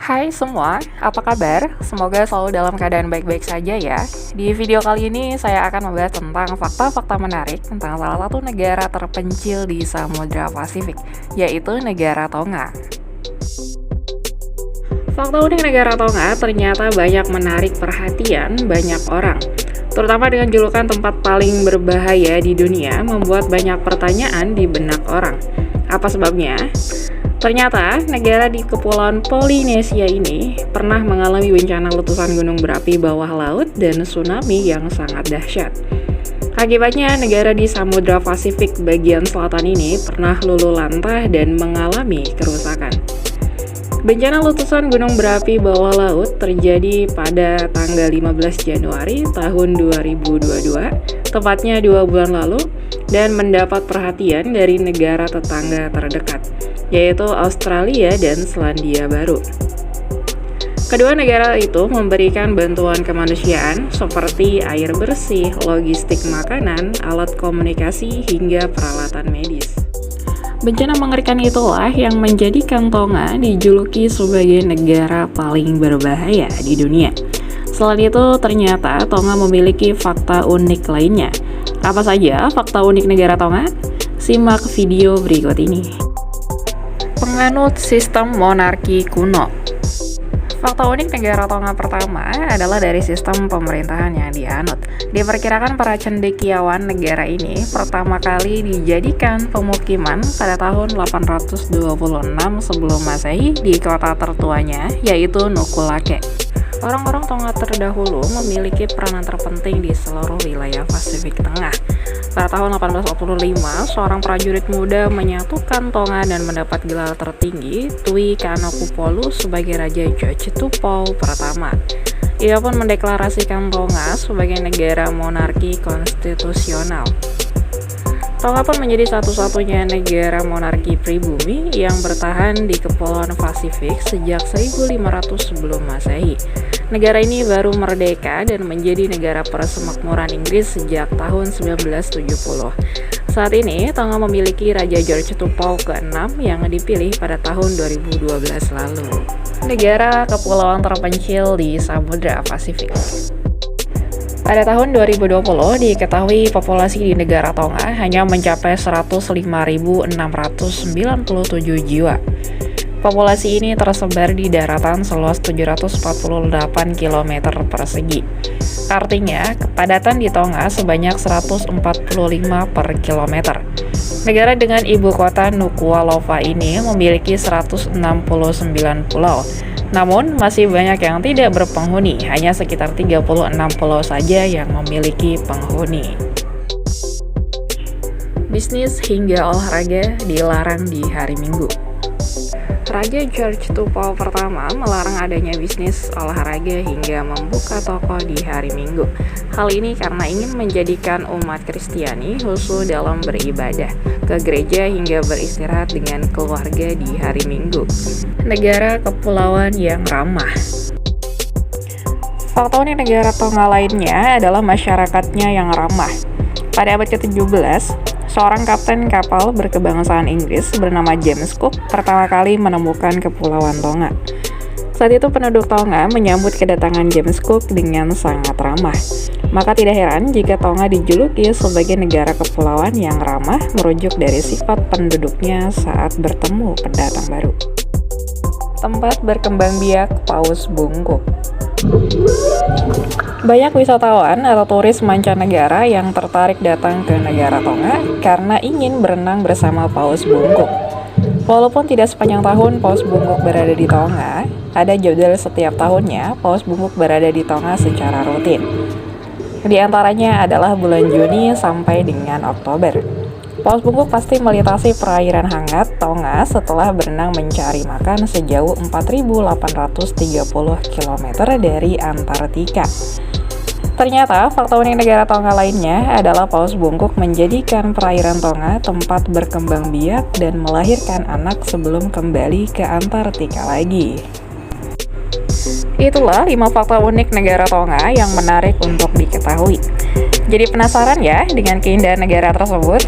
Hai semua, apa kabar? Semoga selalu dalam keadaan baik-baik saja ya. Di video kali ini saya akan membahas tentang fakta-fakta menarik tentang salah satu negara terpencil di Samudra Pasifik, yaitu negara Tonga. Fakta unik negara Tonga ternyata banyak menarik perhatian banyak orang, terutama dengan julukan tempat paling berbahaya di dunia membuat banyak pertanyaan di benak orang. Apa sebabnya? Ternyata, negara di Kepulauan Polinesia ini pernah mengalami bencana letusan gunung berapi bawah laut dan tsunami yang sangat dahsyat. Akibatnya, negara di Samudra Pasifik bagian selatan ini pernah luluh lantah dan mengalami kerusakan. Bencana letusan gunung berapi bawah laut terjadi pada tanggal 15 Januari tahun 2022, tepatnya 2 bulan lalu, dan mendapat perhatian dari negara tetangga terdekat, yaitu Australia dan Selandia Baru. Kedua negara itu memberikan bantuan kemanusiaan seperti air bersih, logistik makanan, alat komunikasi, hingga peralatan medis. Bencana mengerikan itulah yang menjadikan Tonga dijuluki sebagai negara paling berbahaya di dunia. Selain itu, ternyata Tonga memiliki fakta unik lainnya. Apa saja fakta unik negara Tonga? Simak video berikut ini. Penganut sistem monarki kuno. Fakta unik negara Tonga pertama adalah dari sistem pemerintahan yang dianut. Diperkirakan para cendekiawan negara ini pertama kali dijadikan pemukiman pada tahun 826 sebelum Masehi di kota tertuanya, yaitu Nukulake. Orang-orang Tonga terdahulu memiliki peranan terpenting di seluruh wilayah Pasifik Tengah. Pada tahun 1845, seorang prajurit muda menyatukan Tonga dan mendapat gelar tertinggi Tui Kanokupolu sebagai Raja George Tupou pertama. Ia pun mendeklarasikan Tonga sebagai negara monarki konstitusional. Tonga pun menjadi satu-satunya negara monarki pribumi yang bertahan di Kepulauan Pasifik sejak 1500 sebelum Masehi. Negara ini baru merdeka dan menjadi negara persemakmuran Inggris sejak tahun 1970. Saat ini, Tonga memiliki Raja George Tupou ke-6 yang dipilih pada tahun 2012 lalu. Negara kepulauan terpencil di Samudra Pasifik. Pada tahun 2020, diketahui populasi di negara Tonga hanya mencapai 105.697 jiwa. Populasi ini tersebar di daratan seluas 748 km persegi. Artinya, kepadatan di Tonga sebanyak 145 per kilometer. Negara dengan ibu kota Nuku'alofa ini memiliki 169 pulau. Namun, masih banyak yang tidak berpenghuni, hanya sekitar 36 pulau saja yang memiliki penghuni. Bisnis hingga olahraga dilarang di hari Minggu. Raja George Tupou pertama melarang adanya bisnis olahraga hingga membuka toko di hari Minggu. Hal ini karena ingin menjadikan umat Kristiani khusus dalam beribadah ke gereja hingga beristirahat dengan keluarga di hari Minggu. Negara kepulauan yang ramah. Fakta unik negara Tonga lainnya adalah masyarakatnya yang ramah. Pada abad ke-17, seorang kapten kapal berkebangsaan Inggris bernama James Cook pertama kali menemukan Kepulauan Tonga. Saat itu penduduk Tonga menyambut kedatangan James Cook dengan sangat ramah. Maka tidak heran jika Tonga dijuluki sebagai negara kepulauan yang ramah merujuk dari sifat penduduknya saat bertemu pendatang baru. Tempat berkembang biak paus bungkuk. Banyak wisatawan atau turis mancanegara yang tertarik datang ke negara Tonga karena ingin berenang bersama paus bungkuk. Walaupun tidak sepanjang tahun paus bungkuk berada di Tonga, ada jadwal setiap tahunnya paus bungkuk berada di Tonga secara rutin. Di antaranya adalah bulan Juni sampai dengan Oktober. Paus bungkuk pasti melintasi perairan hangat Tonga setelah berenang mencari makan sejauh 4.830 km dari Antartika. Ternyata, fakta unik negara Tonga lainnya adalah paus bungkuk menjadikan perairan Tonga tempat berkembang biak dan melahirkan anak sebelum kembali ke Antartika lagi. Itulah 5 fakta unik negara Tonga yang menarik untuk diketahui. Jadi penasaran ya dengan keindahan negara tersebut?